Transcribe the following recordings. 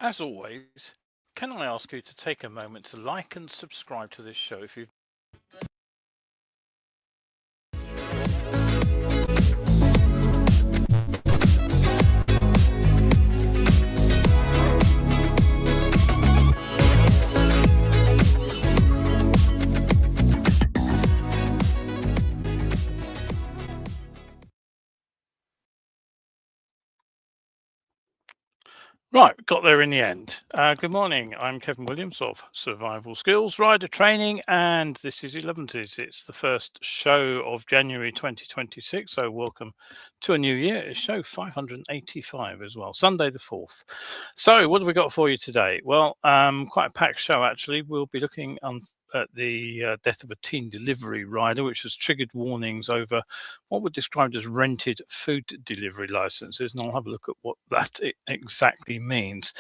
As always, can I ask you to take a moment to like and subscribe to this show if you've Right, got there in the end. Good morning, I'm Kevin Williams of Survival Skills, Rider Training, and this is Elevenses. It's the first show of January 2026, so welcome to a new year. It's show 585 as well, Sunday the 4th. So what have we got for you today? Well, quite a packed show actually. We'll be looking at the death of a teen delivery rider, which has triggered warnings over what were described as rented food delivery licenses, and I'll have a look at what that exactly means.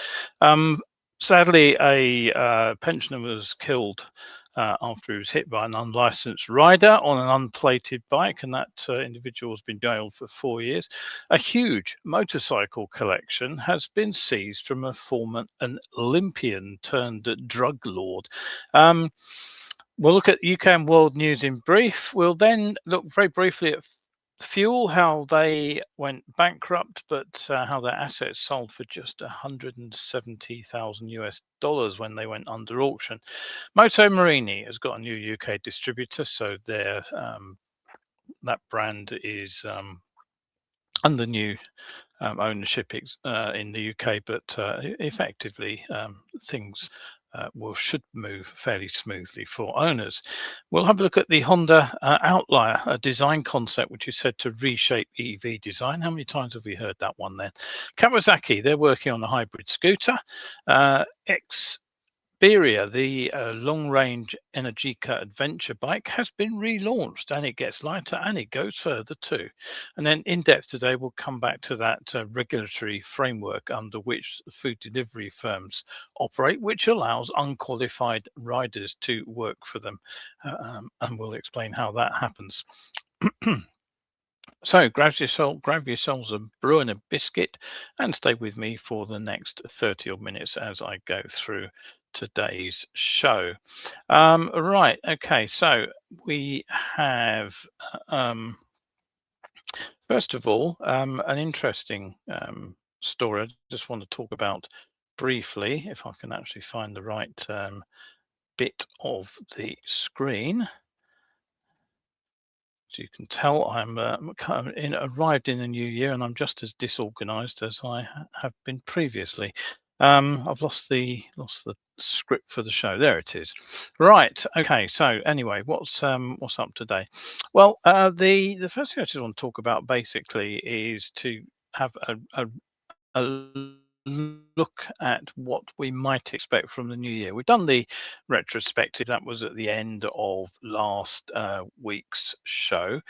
Sadly, a pensioner was killed after he was hit by an unlicensed rider on an unplated bike, and that individual has been jailed for 4 years. A huge motorcycle collection has been seized from a former Olympian turned drug lord. We'll look at UK and world news in brief. We'll then look very briefly at fuel, how they went bankrupt, but how their assets sold for just $170,000 when they went under auction. Moto Morini has got a new UK distributor, so their that brand is under new ownership in the UK, but effectively things should move fairly smoothly for owners. We'll have a look at the Honda Outlier, a design concept which is said to reshape EV design. How many times have we heard that one then? Kawasaki, they're working on a hybrid scooter. Xperia, the long-range Energica adventure bike, has been relaunched, and it gets lighter and it goes further too. And then in depth today, we'll come back to that regulatory framework under which food delivery firms operate, which allows unqualified riders to work for them, and we'll explain how that happens. So grab yourselves a brew and a biscuit and stay with me for the next 30 odd minutes as I go through today's show. Right, okay, so we have first of all an interesting story I just want to talk about briefly, if I can actually find the right bit of the screen. As you can tell, I'm arrived in the new year, and I'm just as disorganized as I have been previously. I've lost the script for the show. There it is. Right. Okay. So anyway, what's up today? Well, the first thing I just want to talk about basically is to have a look at what we might expect from the new year. We've done the retrospective, that was at the end of last week's show.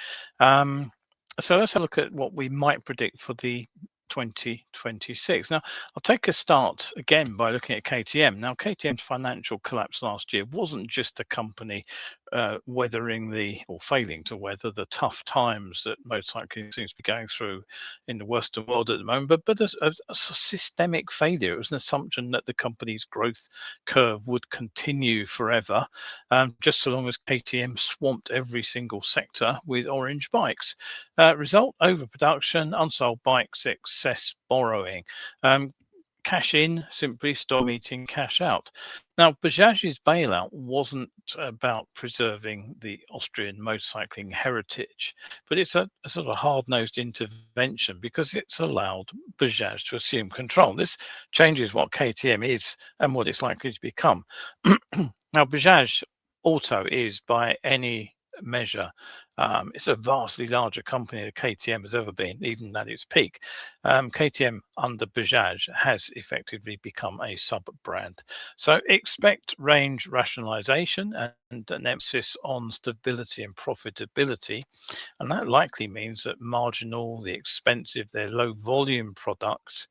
So let's have a look at what we might predict for the 2026. Now, I'll take a start again by looking at KTM. Now, KTM's financial collapse last year wasn't just a company failing to weather the tough times that motorcycling seems to be going through in the Western world at the moment, but a systemic failure. It was an assumption that the company's growth curve would continue forever, just so long as KTM swamped every single sector with orange bikes. Result, overproduction, unsold bikes, excess borrowing. Cash in, simply stop meeting cash out. Now, Bajaj's bailout wasn't about preserving the Austrian motorcycling heritage, but it's a sort of hard-nosed intervention because it's allowed Bajaj to assume control. This changes what KTM is and what it's likely to become. Now, Bajaj Auto is, by any measure, it's a vastly larger company than KTM has ever been, even at its peak. KTM under Bajaj has effectively become a sub-brand. So expect range rationalization and an emphasis on stability and profitability. And that likely means that the expensive, their low volume products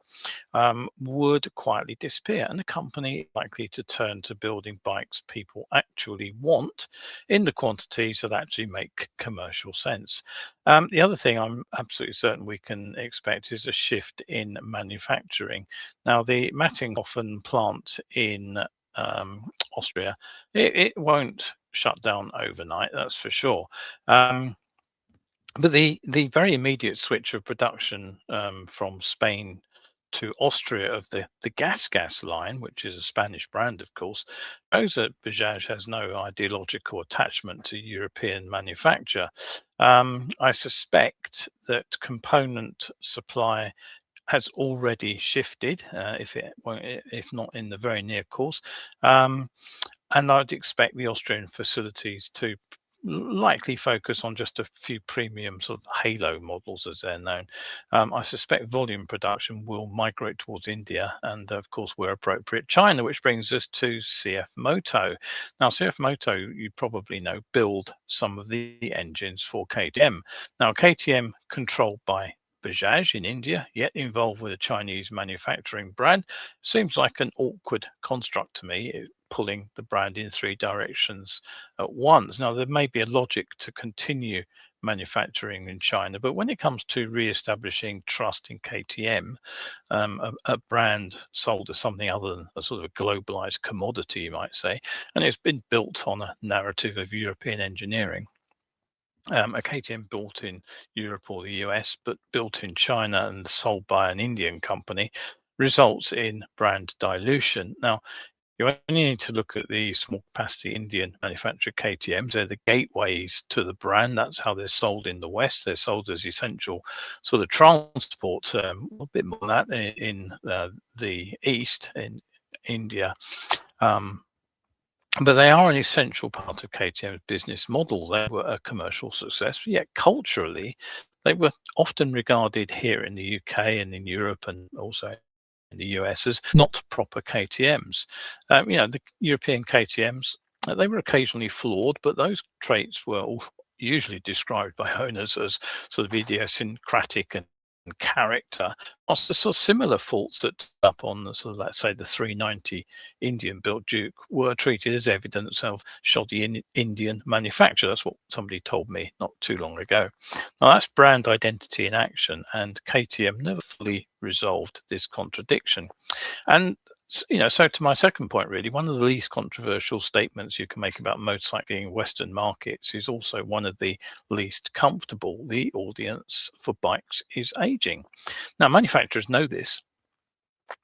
would quietly disappear. And the company is likely to turn to building bikes people actually want in the quantities that actually make commercial commercial sense. The other thing I'm absolutely certain we can expect is a shift in manufacturing. Now, the Mattinghofen plant in Austria, it won't shut down overnight, that's for sure. But the very immediate switch of production from Spain to Austria of the gas line, which is a Spanish brand, of course, shows that Bajaj has no ideological attachment to European manufacture. I suspect that component supply has already shifted, if not in the very near course. And I'd expect the Austrian facilities to likely focus on just a few premium sort of halo models, as they're known. I suspect volume production will migrate towards India and, of course, where appropriate, China, which brings us to CF Moto. Now, CF Moto, you probably know, build some of the engines for KTM. Now, KTM, controlled by Bajaj in India, yet involved with a Chinese manufacturing brand, seems like an awkward construct to me, pulling the brand in three directions at once. Now, there may be a logic to continue manufacturing in China, but when it comes to re-establishing trust in KTM, a brand sold as something other than a sort of a globalized commodity, you might say, and it's been built on a narrative of European engineering. A KTM built in Europe or the US, but built in China and sold by an Indian company, results in brand dilution. Now, you only need to look at the small capacity Indian manufactured KTMs. They're the gateways to the brand. That's how they're sold in the West. They're sold as essential sort of transport, a bit more than that in the East, in India. But they are an essential part of KTM's business model. They were a commercial success, yet culturally, they were often regarded here in the UK and in Europe and also in the US as not proper KTMs. The European KTMs, they were occasionally flawed, but those traits were usually described by owners as sort of idiosyncratic and character. Also, sort of similar faults that up on the sort of, let's say, the 390 Indian built Duke were treated as evidence of shoddy Indian manufacture. That's what somebody told me not too long ago. Now, that's brand identity in action, and KTM never fully resolved this contradiction. And so to my second point, really, one of the least controversial statements you can make about motorcycling in Western markets is also one of the least comfortable. The audience for bikes is aging. Now, manufacturers know this.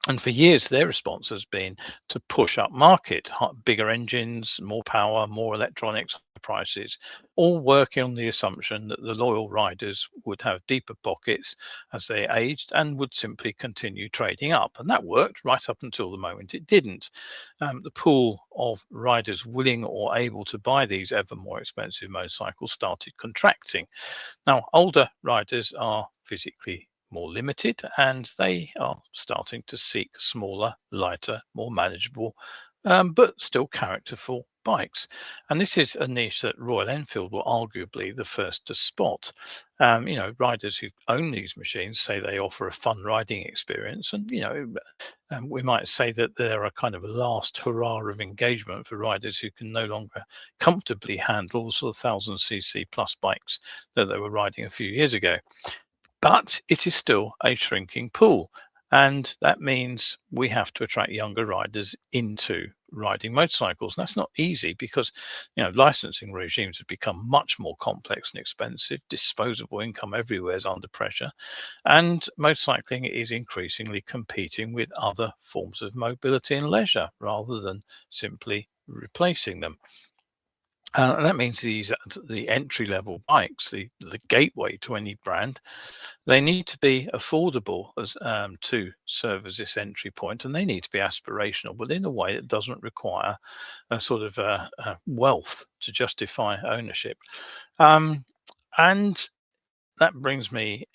And for years, their response has been to push up market, bigger engines, more power, more electronics, prices, all working on the assumption that the loyal riders would have deeper pockets as they aged and would simply continue trading up. And that worked right up until the moment it didn't. The pool of riders willing or able to buy these ever more expensive motorcycles started contracting. Now, older riders are physically more limited, and they are starting to seek smaller, lighter, more manageable, but still characterful bikes. And this is a niche that Royal Enfield were arguably the first to spot. Riders who own these machines say they offer a fun riding experience, and we might say that they're a kind of a last hurrah of engagement for riders who can no longer comfortably handle the sort of 1000cc plus bikes that they were riding a few years ago. But it is still a shrinking pool, and that means we have to attract younger riders into riding motorcycles. And that's not easy because licensing regimes have become much more complex and expensive. Disposable income everywhere is under pressure, and motorcycling is increasingly competing with other forms of mobility and leisure rather than simply replacing them. And that means the entry-level bikes, the gateway to any brand, they need to be affordable to serve as this entry point, and they need to be aspirational, but in a way that doesn't require a sort of wealth to justify ownership. And that brings me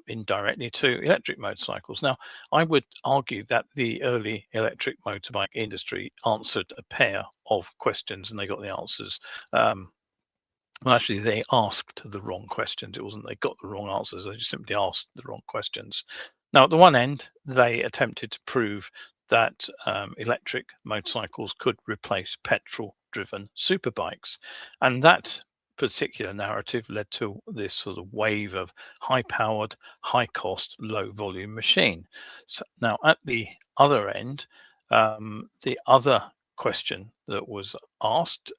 indirectly to electric motorcycles. Now, I would argue that the early electric motorbike industry answered a pair of questions, and they got the answers. Well, actually, they asked the wrong questions. It wasn't they got the wrong answers. They just simply asked the wrong questions. Now, at the one end, they attempted to prove that electric motorcycles could replace petrol-driven superbikes. And that particular narrative led to this sort of wave of high-powered, high-cost, low-volume machine. So now at the other end, the other question that was asked,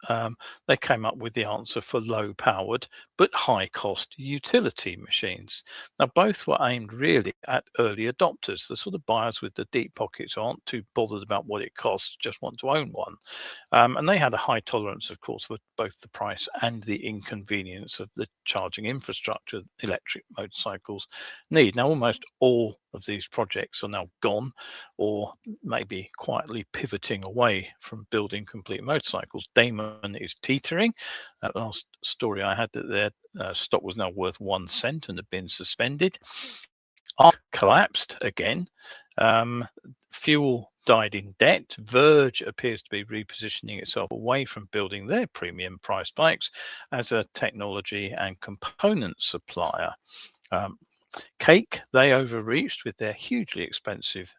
they came up with the answer for low-powered but high-cost utility machines. Now, both were aimed really at early adopters, the sort of buyers with the deep pockets who aren't too bothered about what it costs, just want to own one. And they had a high tolerance, of course, for both the price and the inconvenience of the charging infrastructure electric motorcycles need. Now, almost all of these projects are now gone, or maybe quietly pivoting away from building complete motorcycles. Damon is teetering. That last story I had, that their stock was now worth 1 cent and had been suspended. Arc collapsed again. Fuel died in debt. Verge appears to be repositioning itself away from building their premium price bikes as a technology and component supplier. Cake, they overreached with their hugely expensive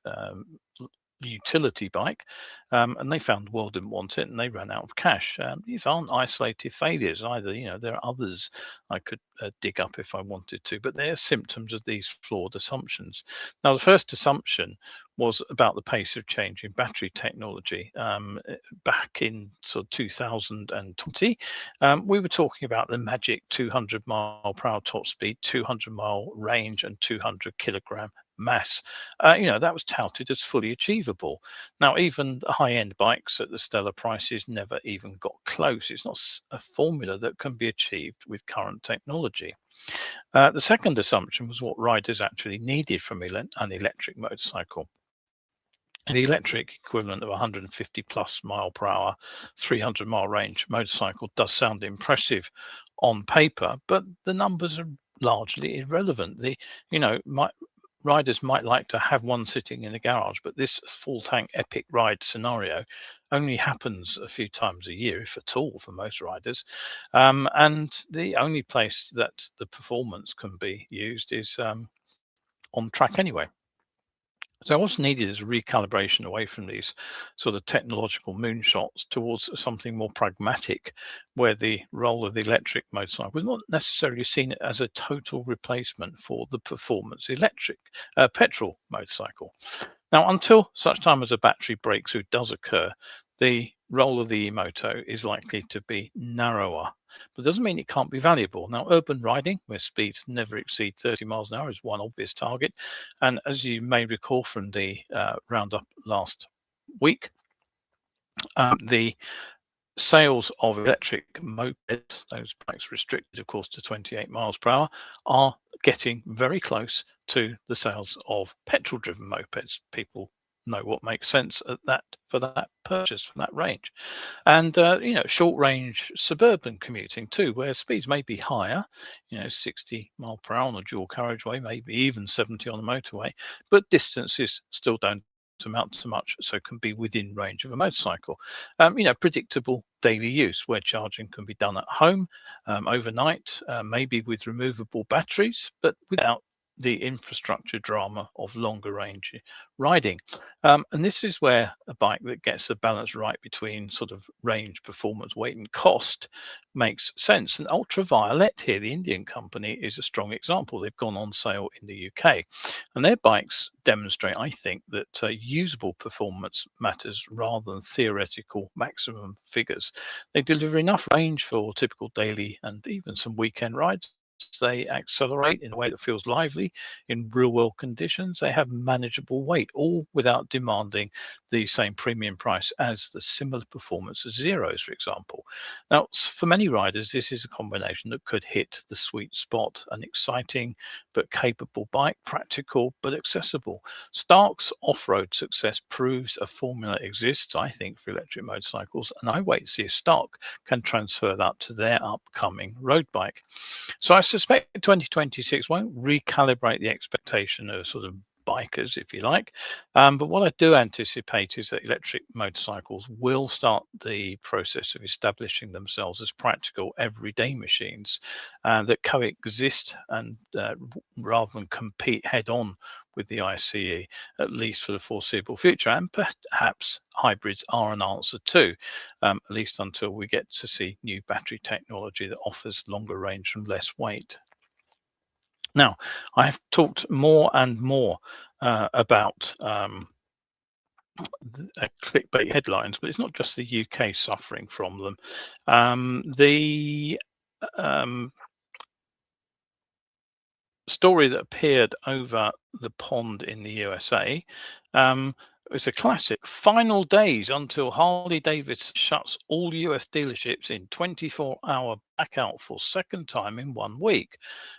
utility bike, and they found the world didn't want it and they ran out of cash. These aren't isolated failures either. There are others I could dig up if I wanted to, but they're symptoms of these flawed assumptions. Now, the first assumption was about the pace of change in battery technology. Back in sort of 2020, we were talking about the magic 200-mile-per-hour top speed, 200-mile range, and 200-kilogram mass. That was touted as fully achievable. Now, even the high-end bikes at the stellar prices never even got close. It's not a formula that can be achieved with current technology. The second assumption was what riders actually needed from an electric motorcycle. The electric equivalent of 150 plus mile per hour, 300-mile range motorcycle does sound impressive on paper, but the numbers are largely irrelevant. Riders might like to have one sitting in a garage, but this full tank epic ride scenario only happens a few times a year, if at all, for most riders. And the only place that the performance can be used is on track anyway. So what's needed is a recalibration away from these sort of technological moonshots towards something more pragmatic, where the role of the electric motorcycle was not necessarily seen as a total replacement for the performance electric petrol motorcycle. Now, until such time as a battery breakthrough does occur, the role of the e-moto is likely to be narrower, but doesn't mean it can't be valuable. Now, urban riding, where speeds never exceed 30 miles an hour, is one obvious target. And as you may recall from the roundup last week, the sales of electric mopeds, those bikes restricted, of course, to 28 miles per hour, are getting very close to the sales of petrol-driven mopeds. People know what makes sense for that purchase, from that range. And short range suburban commuting too, where speeds may be higher, 60 mile per hour on a dual carriageway, maybe even 70 on a motorway, but distances still don't amount to much, so can be within range of a motorcycle. Predictable daily use, where charging can be done at home, overnight, maybe with removable batteries, but without the infrastructure drama of longer range riding. And this is where a bike that gets the balance right between sort of range, performance, weight, and cost makes sense. And Ultraviolet here, the Indian company, is a strong example. They've gone on sale in the UK, and their bikes demonstrate, I think, that usable performance matters rather than theoretical maximum figures. They deliver enough range for typical daily and even some weekend rides. They accelerate in a way that feels lively in real-world conditions. They have manageable weight, all without demanding the same premium price as the similar performance of Zeros, for example. Now, for many riders, this is a combination that could hit the sweet spot: an exciting but capable bike, practical but accessible. Stark's off-road success proves a formula exists, I think, for electric motorcycles, and I wait to see if Stark can transfer that to their upcoming road bike. So I suspect 2026 won't recalibrate the expectation of sort of bikers, if you like. But what I do anticipate is that electric motorcycles will start the process of establishing themselves as practical everyday machines that coexist and rather than compete head on with the ICE, at least for the foreseeable future. And perhaps hybrids are an answer too, at least until we get to see new battery technology that offers longer range and less weight. Now, I've talked more and more about clickbait headlines, but it's not just the UK suffering from them. The story that appeared over the pond in the USA it's a classic. Final days until Harley-Davidson shuts all US dealerships in 24-hour blackout for second time in 1 week.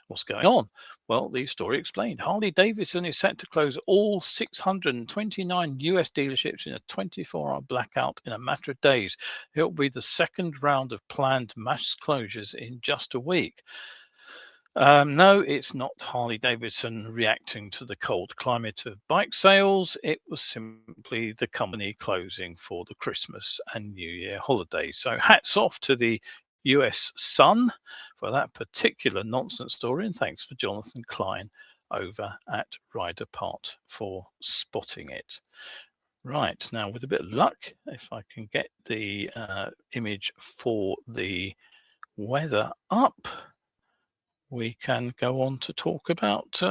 What's going on? Well, the story explained. Harley-Davidson is set to close all 629 US dealerships in a 24-hour blackout in a matter of days. It will be the second round of planned mass closures in just a week. No, it's not Harley-Davidson reacting to the cold climate of bike sales. It was simply the company closing for the Christmas and New Year holidays. So hats off to the US Sun for that particular nonsense story. And thanks for Jonathan Klein over at Rider Part for spotting it. Right, now with a bit of luck, if I can get the image for the weather up, we can go on to talk about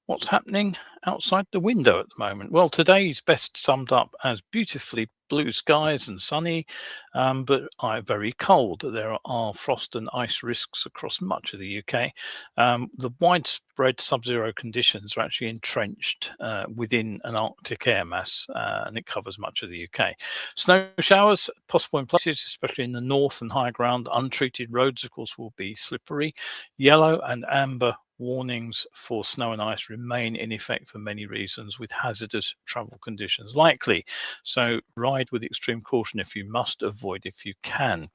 what's happening outside the window at the moment. Well, today's best summed up as beautifully blue skies and sunny, but very cold. There are frost and ice risks across much of the UK. The widespread sub-zero conditions are actually entrenched within an Arctic air mass, and it covers much of the UK. Snow showers possible in places, especially in the north and higher ground. Untreated roads, of course, will be slippery. Yellow and amber warnings for snow and ice remain in effect for many reasons, with hazardous travel conditions likely. So ride with extreme caution if you must, avoid if you can.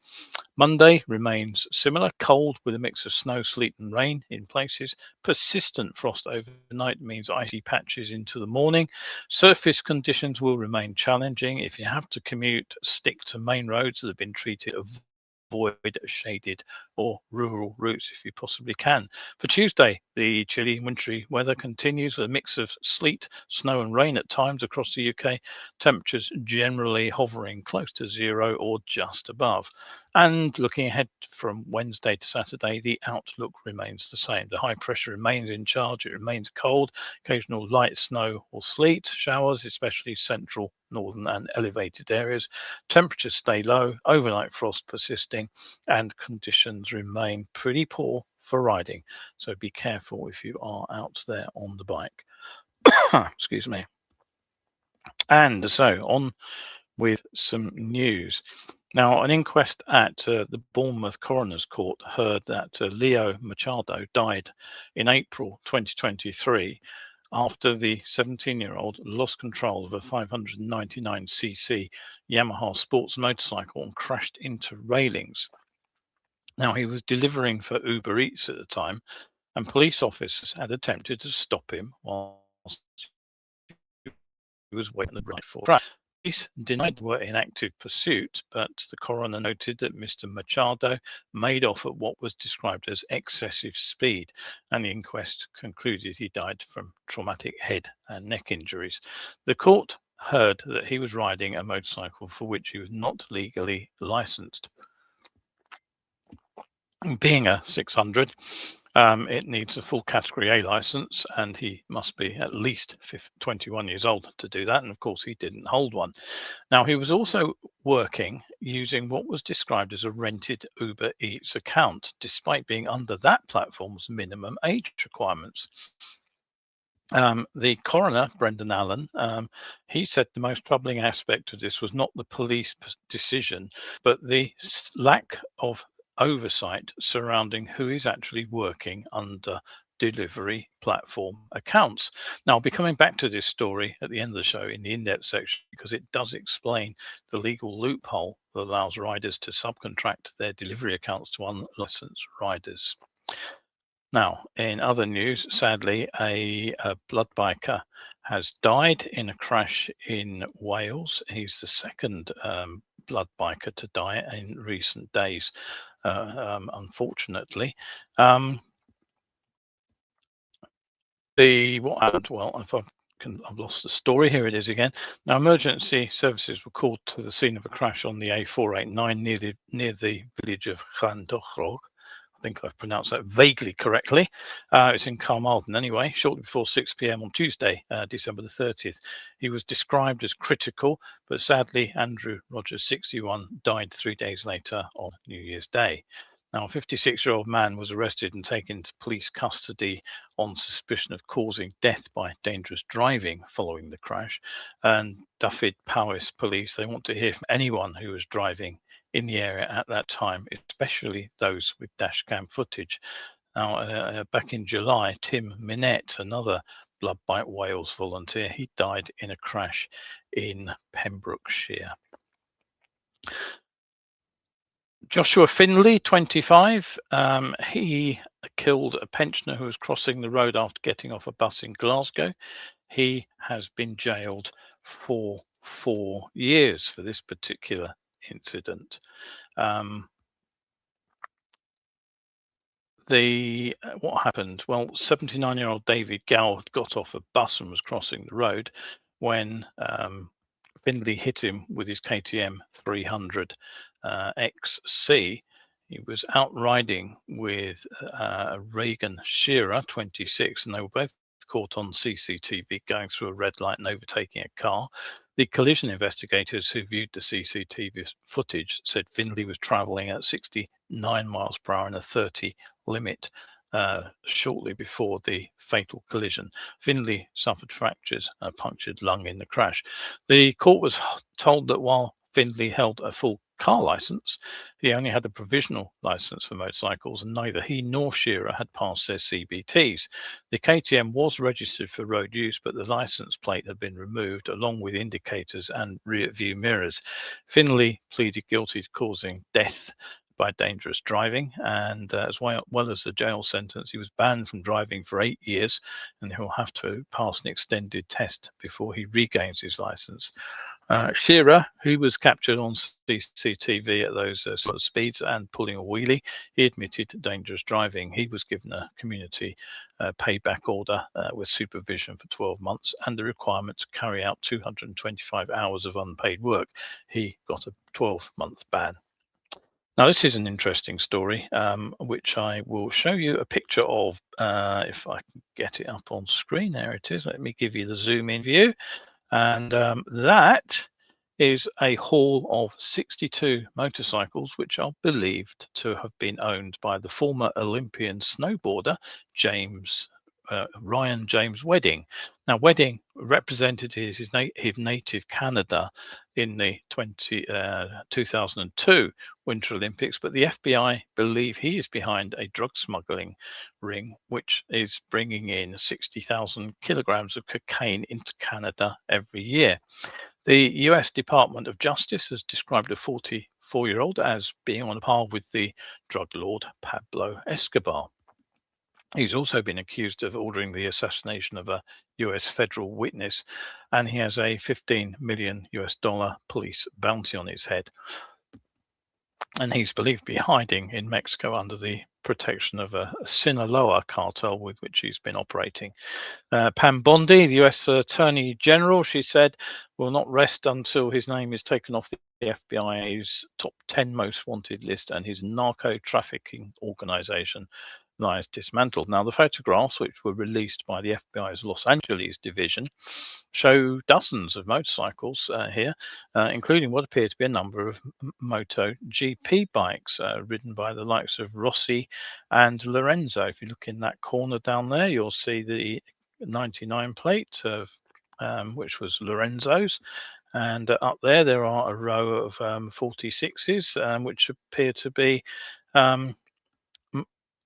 Monday remains similar, cold with a mix of snow, sleet and rain in places. Persistent frost overnight means icy patches into the morning. Surface conditions will remain challenging. If you have to commute, stick to main roads that have been treated. Avoid shaded or rural routes if you possibly can. For Tuesday, the chilly wintry weather continues with a mix of sleet, snow and rain at times across the UK. Temperatures generally hovering close to zero or just above. And looking ahead from Wednesday to Saturday, the outlook remains the same. The high pressure remains in charge. It remains cold, occasional light snow or sleet showers, especially central, northern and elevated areas. Temperatures stay low, overnight frost persisting, and conditions remain pretty poor for riding. So be careful if you are out there on the bike. Excuse me. And so on with some news. Now, an inquest at the Bournemouth Coroner's Court heard that Leo Machado died in April 2023 after the 17-year-old lost control of a 599cc Yamaha sports motorcycle and crashed into railings. Now, he was delivering for Uber Eats at the time, and police officers had attempted to stop him whilst he was waiting right for crash. Police denied they were in active pursuit, but the coroner noted that Mr. Machado made off at what was described as excessive speed, and the inquest concluded he died from traumatic head and neck injuries. The court heard that he was riding a motorcycle for which he was not legally licensed. Being a 600, it needs a full category A license, and he must be at least 21 years old to do that. And of course, he didn't hold one. Now, he was also working using what was described as a rented Uber Eats account, despite being under that platform's minimum age requirements. The coroner, Brendan Allen, he said the most troubling aspect of this was not the police decision, but the lack of oversight surrounding who is actually working under delivery platform accounts. Now, I'll be coming back to this story at the end of the show in the in-depth section, because it does explain the legal loophole that allows riders to subcontract their delivery accounts to unlicensed riders. Now, in other news, sadly, a blood biker has died in a crash in Wales. He's the second blood biker to die in recent days, unfortunately. What happened? Well, I've lost the story. Here it is again. Now, emergency services were called to the scene of a crash on the A489 near the village of Llandochroeg. I think I've pronounced that vaguely correctly. It's in Carmarthen anyway, shortly before 6 p.m. on Tuesday, December the 30th. He was described as critical, but sadly, Andrew Rogers, 61, died 3 days later on New Year's Day. Now, a 56-year-old man was arrested and taken to police custody on suspicion of causing death by dangerous driving following the crash. And Dyfed Powys police, they want to hear from anyone who was driving in the area at that time, especially those with dashcam footage. Now, back in July, Tim Minette, another Blood Bite Wales volunteer, he died in a crash in Pembrokeshire. Joshua Finley, 25, he killed a pensioner who was crossing the road after getting off a bus in Glasgow. He has been jailed for 4 years for this particular incident. What happened? Well, 79-year-old David Gow got off a bus and was crossing the road when Finley hit him with his KTM 300 XC. He was out riding with Regan Shearer, 26, and they were both caught on CCTV going through a red light and overtaking a car. The collision investigators who viewed the CCTV footage said Finley was travelling at 69 miles per hour in a 30 limit shortly before the fatal collision. Finley suffered fractures and a punctured lung in the crash. The court was told that while Finley held a full car license, he only had a provisional license for motorcycles, and neither he nor Shearer had passed their CBTs. The KTM was registered for road use, but the license plate had been removed along with indicators and rear view mirrors. Finley pleaded guilty to causing death by dangerous driving, and as well as the jail sentence, he was banned from driving for 8 years, and he'll have to pass an extended test before he regains his license. Shearer, who was captured on CCTV at those sort of speeds and pulling a wheelie, he admitted dangerous driving. He was given a community payback order with supervision for 12 months and the requirement to carry out 225 hours of unpaid work. He got a 12-month ban. Now, this is an interesting story, which I will show you a picture of if I can get it up on screen. There it is. Let me give you the zoom in view. And that is a haul of 62 motorcycles, which are believed to have been owned by the former Olympian snowboarder, Ryan James Wedding. Now, Wedding represented his native Canada in the 2002 Winter Olympics, but the FBI believe he is behind a drug smuggling ring, which is bringing in 60,000 kilograms of cocaine into Canada every year. The US Department of Justice has described a 44-year-old as being on par with the drug lord Pablo Escobar. He's also been accused of ordering the assassination of a US federal witness, and he has a $15 million police bounty on his head. And he's believed to be hiding in Mexico under the protection of a Sinaloa cartel with which he's been operating. Pam Bondi, the US Attorney General, she said, will not rest until his name is taken off the FBI's top 10 most wanted list and his narco trafficking organization lies dismantled. Now, the photographs, which were released by the FBI's Los Angeles division, show dozens of motorcycles here, including what appear to be a number of MotoGP bikes ridden by the likes of Rossi and Lorenzo. If you look in that corner down there, you'll see the 99 plate of which was Lorenzo's. And up there are a row of 46s, which appear to be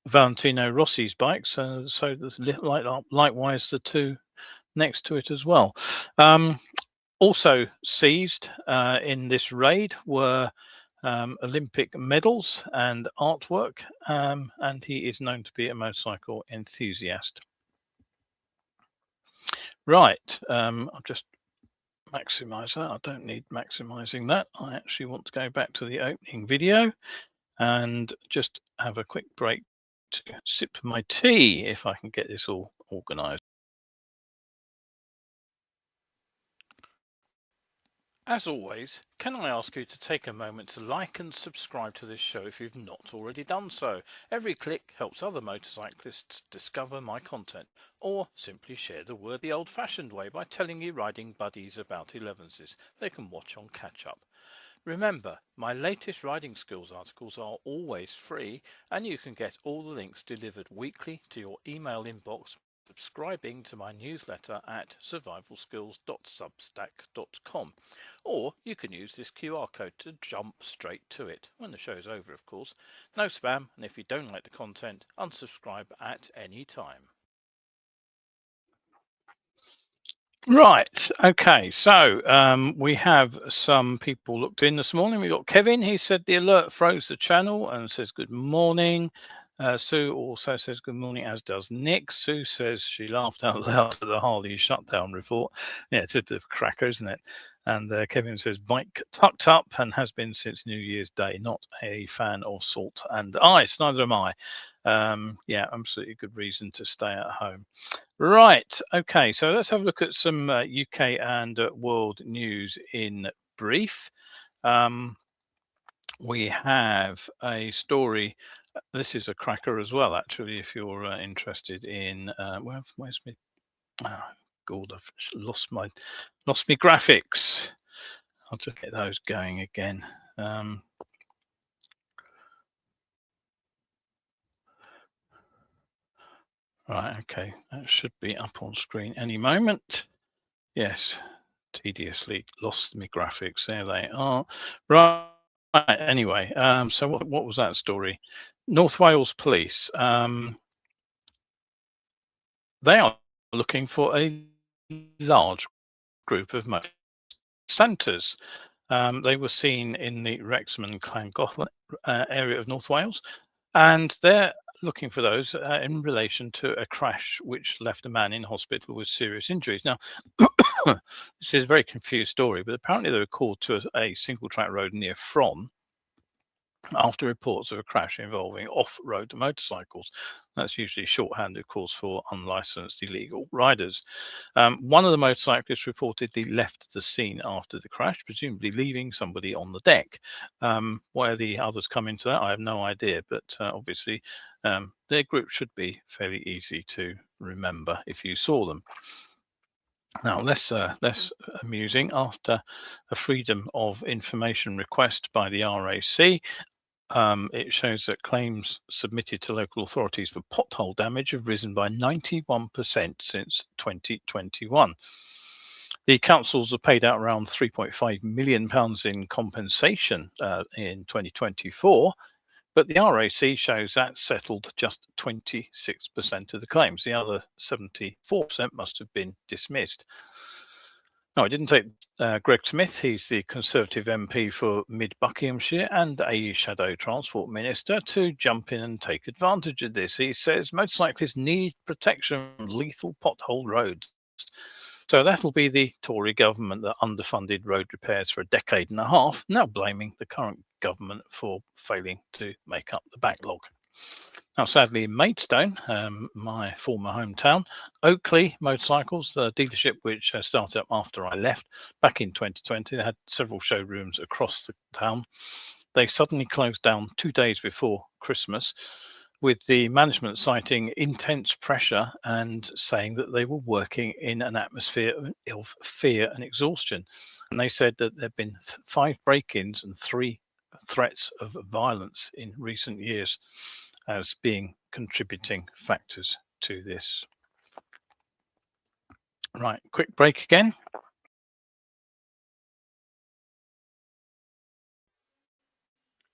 Valentino Rossi's bikes, so likewise the two next to it as well. Also seized in this raid were Olympic medals and artwork, and he is known to be a motorcycle enthusiast. Right, I'll just maximize that. I don't need maximizing that. I actually want to go back to the opening video and just have a quick break to sip my tea if I can get this all organized. As always, can I ask you to take a moment to like and subscribe to this show if you've not already done so? Every click helps other motorcyclists discover my content, or simply share the word the old-fashioned way by telling your riding buddies about Elevenses they can watch on catch-up. Remember, my latest riding skills articles are always free, and you can get all the links delivered weekly to your email inbox subscribing to my newsletter at survivalskills.substack.com. Or you can use this QR code to jump straight to it, when the show's over of course. No spam, and if you don't like the content, unsubscribe at any time. Right, okay, so we have some people looked in this morning. We got Kevin, he said the alert froze the channel and says good morning. Sue also says good morning, as does Nick. Sue says she laughed out loud at the Harley shutdown report. Yeah, it's a bit of a cracker, isn't it? And Kevin says bike tucked up and has been since New Year's Day. Not a fan of salt and ice, neither am I. Yeah, absolutely good reason to stay at home. Right, okay, so let's have a look at some UK and world news in brief. We have a story. This is a cracker as well, actually, if you're interested in. Where's my? Oh, God, I've lost my graphics. I'll just get those going again. Right, okay, that should be up on screen any moment. Yes, tediously lost my graphics. There they are. Right. Anyway, so what was that story? North Wales Police. They are looking for a large group of Santas. They were seen in the Wrexham and Llangollen area of North Wales, and they're looking for those in relation to a crash which left a man in hospital with serious injuries. Now, this is a very confused story, but apparently they were called to a single track road near Fron after reports of a crash involving off-road motorcycles. That's usually shorthand, of course, for unlicensed illegal riders. One of the motorcyclists reportedly left the scene after the crash, presumably leaving somebody on the deck. Where the others come into that, I have no idea, but obviously their group should be fairly easy to remember if you saw them. Now, less amusing, after a Freedom of Information request by the RAC, it shows that claims submitted to local authorities for pothole damage have risen by 91% since 2021. The councils have paid out around £3.5 million in compensation in 2024, but the RAC shows that settled just 26% of the claims. The other 74% must have been dismissed. No, I didn't take Greg Smith. He's the Conservative MP for Mid Buckinghamshire and a Shadow Transport Minister to jump in and take advantage of this. He says motorcyclists need protection from lethal pothole roads. So that'll be the Tory government that underfunded road repairs for a decade and a half, now blaming the current government for failing to make up the backlog. Now, sadly, in Maidstone, my former hometown, Oakley Motorcycles, the dealership which started up after I left back in 2020, they had several showrooms across the town. They suddenly closed down 2 days before Christmas, with the management citing intense pressure and saying that they were working in an atmosphere of fear and exhaustion. And they said that there have been 5 break-ins and 3 threats of violence in recent years as being contributing factors to this. Right, quick break again.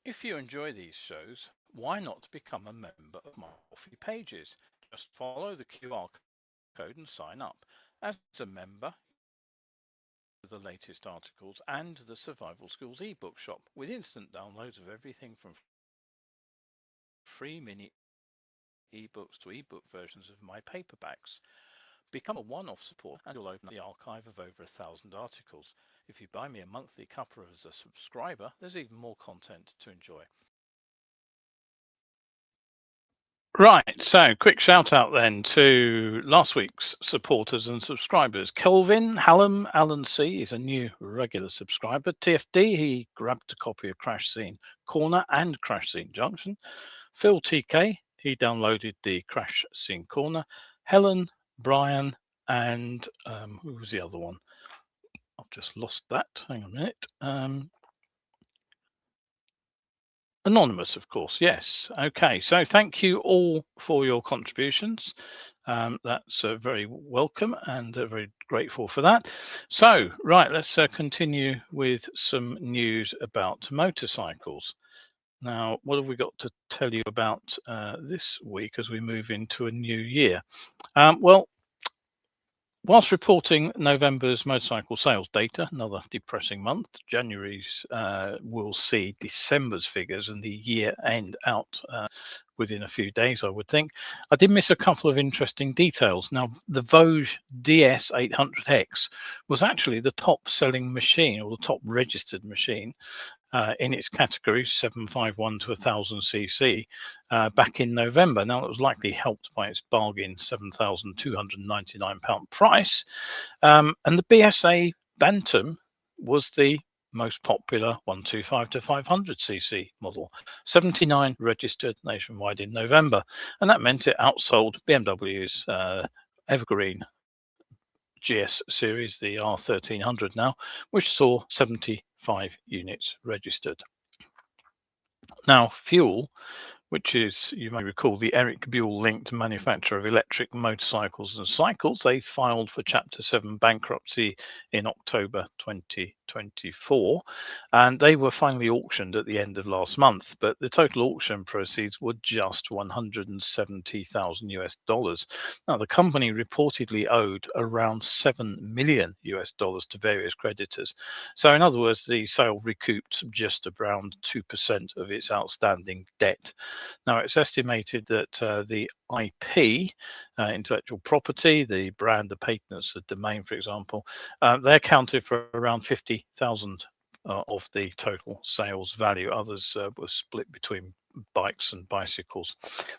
If you enjoy these shows, why not become a member of my Coffee pages? Just follow the QR code and sign up. As a member, the latest articles and the Survival Skills ebook shop with instant downloads of everything from free mini ebooks to ebook versions of my paperbacks. Become a one-off support and you'll open the archive of over 1,000 articles. If you buy me a monthly cuppa as a subscriber, there's even more content to enjoy. Right, so quick shout out then to last week's supporters and subscribers. Kelvin Hallam Alan C is a new regular subscriber. TFD, he grabbed a copy of Crash Scene Corner and Crash Scene Junction. Phil TK, he downloaded the Crash Scene Corner. Helen, Brian, and who was the other one? I've just lost that. Hang on a minute. Anonymous, of course, yes. Okay, so thank you all for your contributions. That's very welcome and very grateful for that. So, right, let's continue with some news about motorcycles. Now, what have we got to tell you about this week as we move into a new year? Well, whilst reporting November's motorcycle sales data, another depressing month, January's will see December's figures and the year end out within a few days, I would think. I did miss a couple of interesting details. Now, the Vosges DS800X was actually the top selling machine, or the top registered machine, in its category 751 to 1000 cc back in November. Now, it was likely helped by its bargain £7,299 price, and the BSA Bantam was the most popular 125 to 500 cc model, 79 registered nationwide in November, and that meant it outsold BMW's Evergreen GS series, the R1300 now, which saw 75 units registered. Now, Fuel, which is, you may recall, the Eric Buell-linked manufacturer of electric motorcycles and cycles, they filed for Chapter 7 bankruptcy in October 2024, and they were finally auctioned at the end of last month, but the total auction proceeds were just $170,000. Now, the company reportedly owed around $7 million to various creditors. So, in other words, the sale recouped just around 2% of its outstanding debt. Now, it's estimated that the IP, intellectual property, the brand, the patents, the domain, for example, they accounted for around 50,000 of the total sales value. Others were split between bikes and bicycles.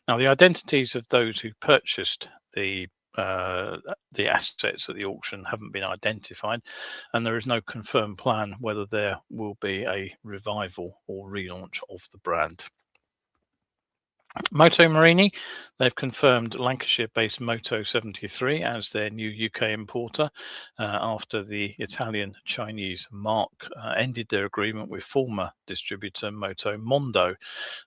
Now, the identities of those who purchased the assets at the auction haven't been identified, and there is no confirmed plan whether there will be a revival or relaunch of the brand. Moto Morini, they've confirmed Lancashire-based Moto 73 as their new UK importer after the Italian-Chinese Mark ended their agreement with former distributor Moto Mondo.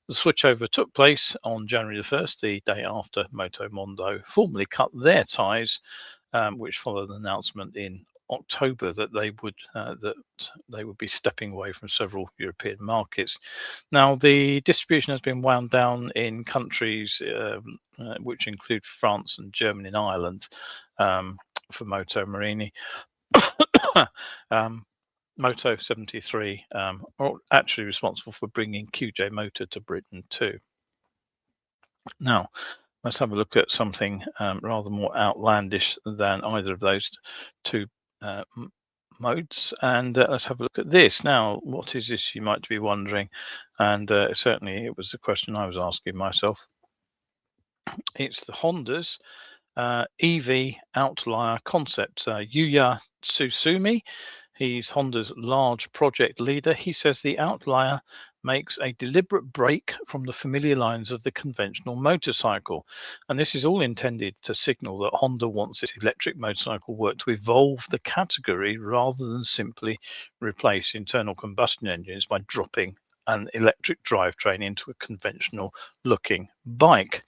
The switchover took place on January the 1st, the day after Moto Mondo formally cut their ties, which followed an announcement in October that they would be stepping away from several European markets. Now, the distribution has been wound down in countries which include France and Germany and Ireland for Moto Morini. Moto 73 are actually responsible for bringing QJ Motor to Britain too. Now, let's have a look at something rather more outlandish than either of those two modes, and let's have a look at this. Now, what is this, you might be wondering, and certainly it was the question I was asking myself. It's the Honda's EV outlier concept. Yuya Tsusumi, he's Honda's large project leader. He says the outlier makes a deliberate break from the familiar lines of the conventional motorcycle. And this is all intended to signal that Honda wants its electric motorcycle work to evolve the category rather than simply replace internal combustion engines by dropping an electric drivetrain into a conventional looking bike.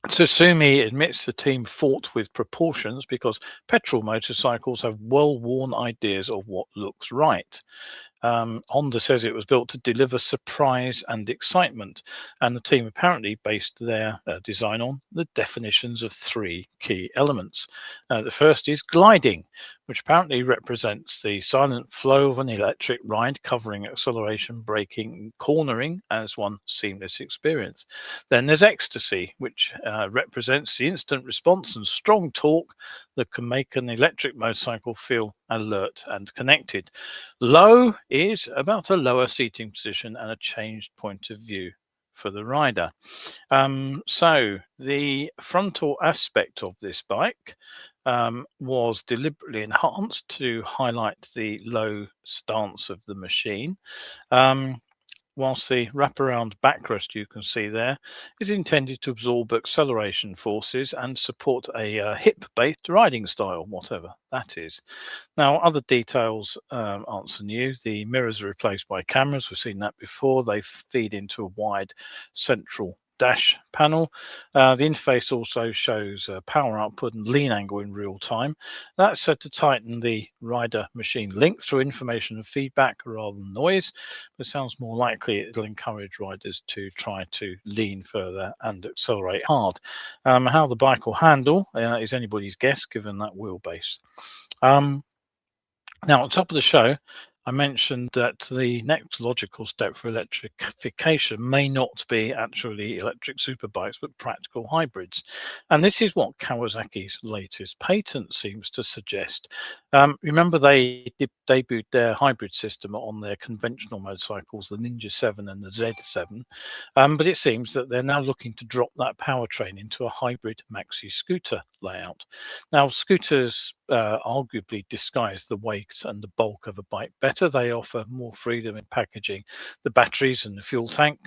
Tsusumi admits the team fought with proportions because petrol motorcycles have well-worn ideas of what looks right. Honda says it was built to deliver surprise and excitement, and the team apparently based their design on the definitions of three key elements. The first is gliding, which apparently represents the silent flow of an electric ride, covering acceleration, braking, and cornering as one seamless experience. Then there's ecstasy, which represents the instant response and strong torque that can make an electric motorcycle feel alert and connected. Low is about a lower seating position and a changed point of view for the rider. So the frontal aspect of this bike was deliberately enhanced to highlight the low stance of the machine. Whilst the wraparound backrest you can see there is intended to absorb acceleration forces and support a hip-based riding style, whatever that is. Now, other details aren't so new. The mirrors are replaced by cameras. We've seen that before. They feed into a wide central dash panel. The interface also shows power output and lean angle in real time. That's said to tighten the rider machine link through information and feedback rather than noise. But it sounds more likely it'll encourage riders to try to lean further and accelerate hard. How the bike will handle is anybody's guess given that wheelbase. Now, on top of the show, I mentioned that the next logical step for electrification may not be actually electric superbikes, but practical hybrids. And this is what Kawasaki's latest patent seems to suggest. Remember, they debuted their hybrid system on their conventional motorcycles, the Ninja 7 and the Z7. But it seems that they're now looking to drop that powertrain into a hybrid maxi scooter layout. Now, scooters arguably disguise the weight and the bulk of a bike better. They offer more freedom in packaging the batteries and the fuel tank,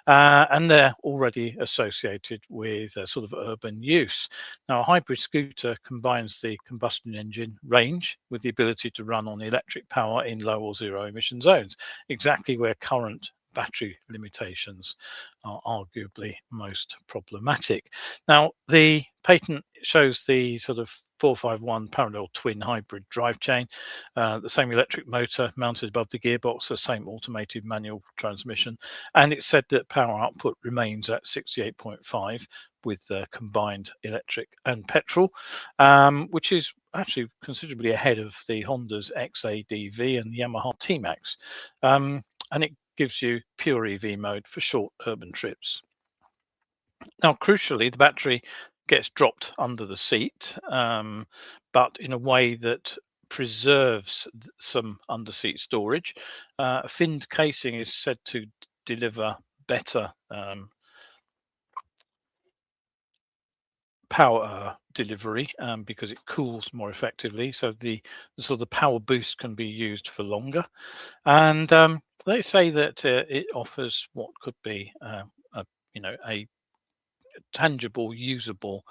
and they're already associated with sort of urban use. Now, a hybrid scooter combines the combustion engine range with the ability to run on electric power in low or zero emission zones, exactly where current battery limitations are arguably most problematic. Now, the patent shows the sort of 451 parallel twin hybrid drive chain, the same electric motor mounted above the gearbox, the same automated manual transmission, and it said that power output remains at 68.5 with combined electric and petrol, which is actually considerably ahead of the Honda's XADV and the Yamaha T-Max, and it gives you pure EV mode for short urban trips. Now, crucially, the battery gets dropped under the seat, but in a way that preserves some under-seat storage. A finned casing is said to deliver better power delivery because it cools more effectively, so the sort of power boost can be used for longer. And they say that it offers what could be a tangible, usable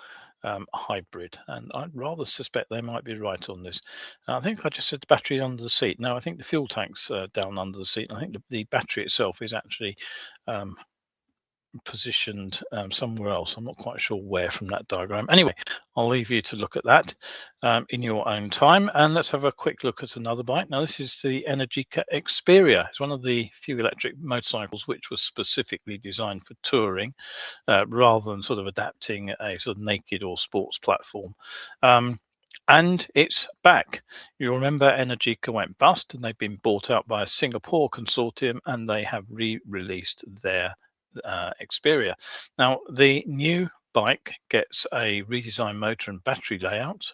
hybrid, and I'd rather suspect they might be right on this. I think I just said the battery under the seat. No, I think the fuel tank's down under the seat. I think the battery itself is actually positioned somewhere else. I'm not quite sure where from that diagram. Anyway, I'll leave you to look at that in your own time, and let's have a quick look at another bike. Now, this is the Energica Xperia. It's one of the few electric motorcycles which was specifically designed for touring rather than sort of adapting a sort of naked or sports platform. And it's back. You remember Energica went bust and they've been bought out by a Singapore consortium, and they have re-released their Xperia. Now, the new bike gets a redesigned motor and battery layout.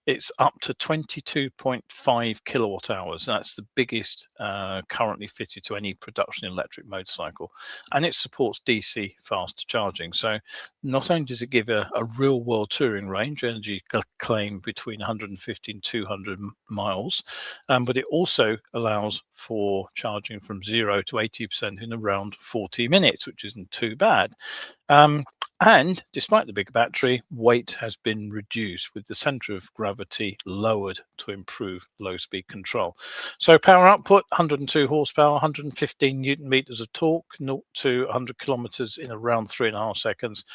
It's up to 22.5 kilowatt hours. That's the biggest currently fitted to any production electric motorcycle, and it supports DC fast charging. So not only does it give a real world touring range, energy claim between 150 and 200 miles, but it also allows for charging from 0 to 80% in around 40 minutes, which isn't too bad. And despite the bigger battery, weight has been reduced with the center of gravity lowered to improve low speed control. So power output, 102 horsepower, 115 Newton meters of torque, 0 to 100 kilometers in around 3.5 seconds.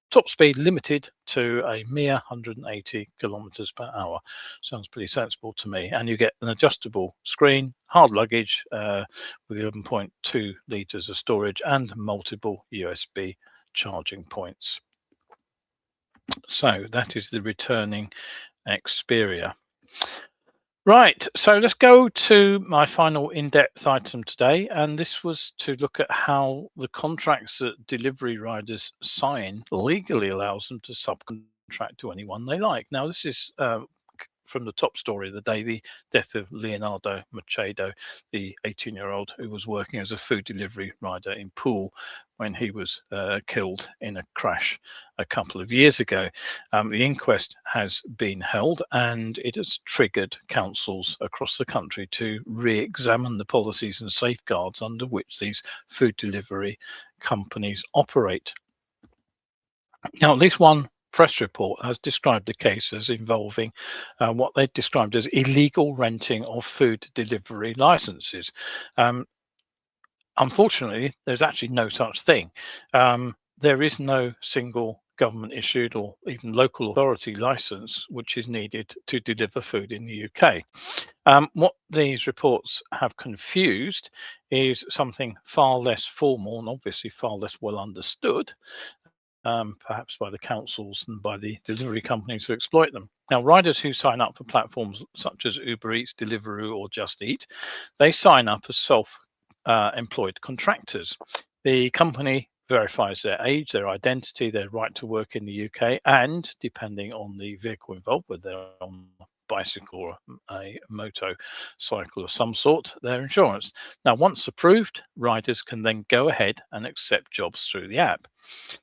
Top speed limited to a mere 180 kilometers per hour. Sounds pretty sensible to me. And you get an adjustable screen, hard luggage with 11.2 liters of storage and multiple USB charging points. So that is the returning Xperia. Right, so let's go to my final in-depth item today, and this was to look at how the contracts that delivery riders sign legally allows them to subcontract to anyone they like. Now, this is from the top story of the day, the death of Leonardo Machado, the 18-year-old who was working as a food delivery rider in Poole when he was killed in a crash a couple of years ago. The inquest has been held, and it has triggered councils across the country to re-examine the policies and safeguards under which these food delivery companies operate. Now, at least one press report has described the case as involving what they described as illegal renting of food delivery licenses. Unfortunately, there's actually no such thing. There is no single government issued or even local authority license which is needed to deliver food in the UK. What these reports have confused is something far less formal and obviously far less well understood, perhaps by the councils and by the delivery companies who exploit them. Now, riders who sign up for platforms such as Uber Eats, Deliveroo or Just Eat, they sign up as self-employed contractors. The company verifies their age, their identity, their right to work in the UK, and depending on the vehicle involved, whether they're on a bicycle or a motorcycle of some sort, their insurance. Now, once approved, riders can then go ahead and accept jobs through the app.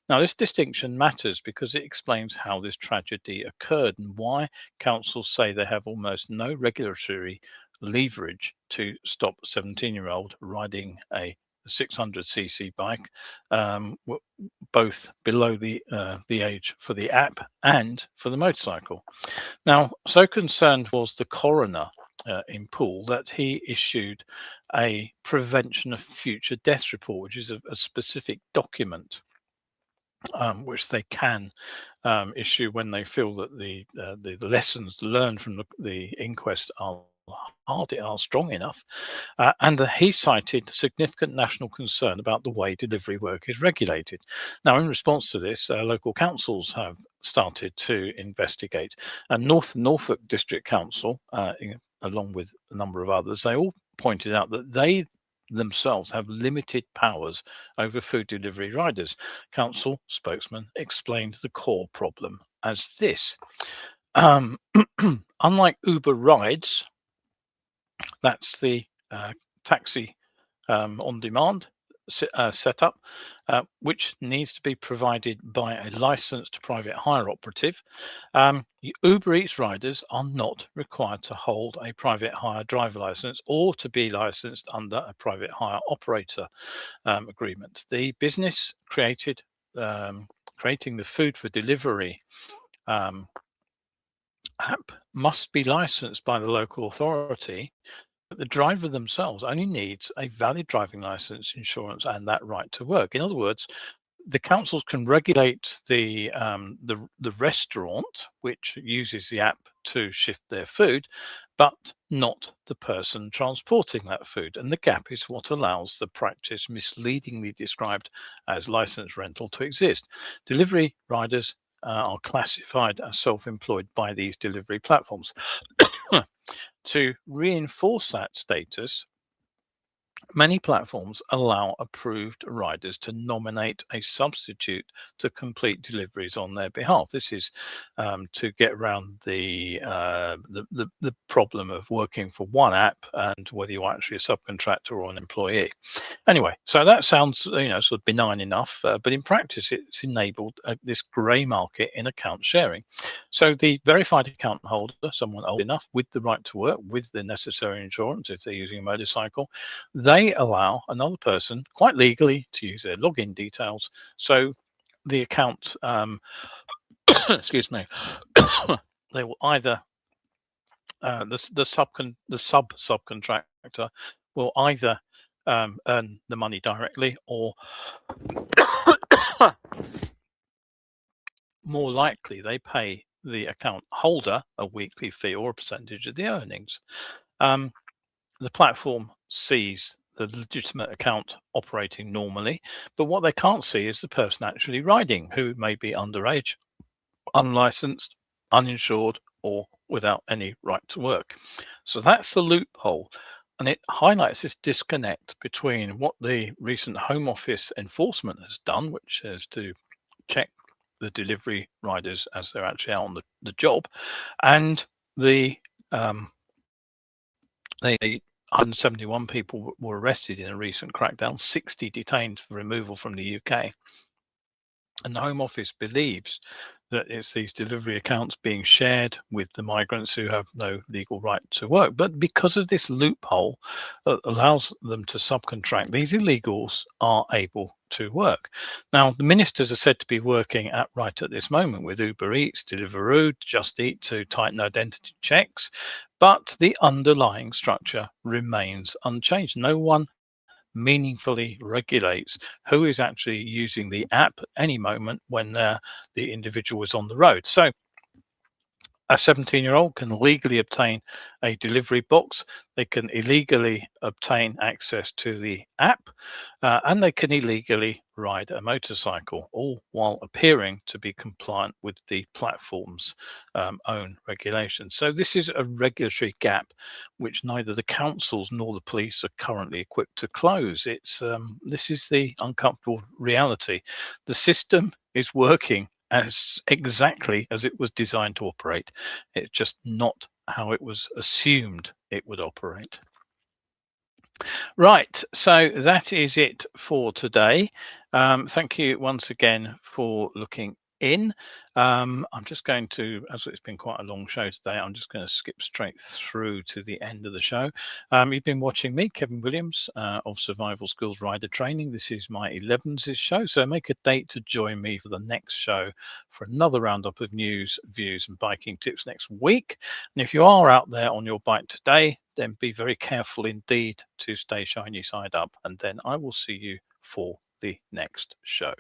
Now, this distinction matters because it explains how this tragedy occurred and why councils say they have almost no regulatory leverage to stop a 17-year-old riding a 600cc bike, both below the age for the app and for the motorcycle. Now, so concerned was the coroner in Poole that he issued a prevention of future deaths report, which is a specific document which they can issue when they feel that the lessons learned from the inquest are strong enough, and he cited significant national concern about the way delivery work is regulated. Now, in response to this, local councils have started to investigate, and Norfolk District Council, along with a number of others, they all pointed out that they themselves have limited powers over food delivery riders. Council spokesman explained the core problem as this: unlike Uber Rides, that's the taxi on demand setup, which needs to be provided by a licensed private hire operative. Uber Eats riders are not required to hold a private hire driver license or to be licensed under a private hire operator agreement. The business creating the food for delivery app must be licensed by the local authority, but the driver themselves only needs a valid driving license, insurance, and that right to work. In other words, the councils can regulate the restaurant which uses the app to shift their food, but not the person transporting that food. And the gap is what allows the practice misleadingly described as license rental to exist. Delivery riders are classified as self-employed by these delivery platforms. To reinforce that status, many platforms allow approved riders to nominate a substitute to complete deliveries on their behalf. This is to get around the problem of working for one app and whether you're actually a subcontractor or an employee. Anyway, so that sounds sort of benign enough, but in practice it's enabled this grey market in account sharing. So the verified account holder, someone old enough with the right to work, with the necessary insurance if they're using a motorcycle, they allow another person quite legally to use their login details. So the account, excuse me, they will either the subcontractor will either earn the money directly, or more likely they pay the account holder a weekly fee or a percentage of the earnings. The platform sees the legitimate account operating normally, but what they can't see is the person actually riding, who may be underage, unlicensed, uninsured, or without any right to work. So that's the loophole, and it highlights this disconnect between what the recent Home Office enforcement has done, which is to check the delivery riders as they're actually out on the job, and the 171 people were arrested in a recent crackdown, 60 detained for removal from the UK. And the Home Office believes that it's these delivery accounts being shared with the migrants who have no legal right to work. But because of this loophole that allows them to subcontract, these illegals are able to work. Now, the ministers are said to be working right at this moment with Uber Eats, Deliveroo, Just Eat to tighten identity checks, but the underlying structure remains unchanged. No one meaningfully regulates who is actually using the app at any moment when the individual is on the road. So a 17-year-old can legally obtain a delivery box, they can illegally obtain access to the app, and they can illegally ride a motorcycle, all while appearing to be compliant with the platform's own regulations. So this is a regulatory gap which neither the councils nor the police are currently equipped to close. This is the uncomfortable reality. The system is working as exactly as it was designed to operate. It's just not how it was assumed it would operate. Right, so that is it for today. Thank you once again for looking in. I'm just going to, as it's been quite a long show today, I'm just going to skip straight through to the end of the show. You've been watching me, Kevin Williams, of Survival Skills Rider Training. This is my 11s show, so make a date to join me for the next show for another roundup of news, views and biking tips next week. And if you are out there on your bike today, then be very careful indeed to stay shiny side up, and then I will see you for the next show.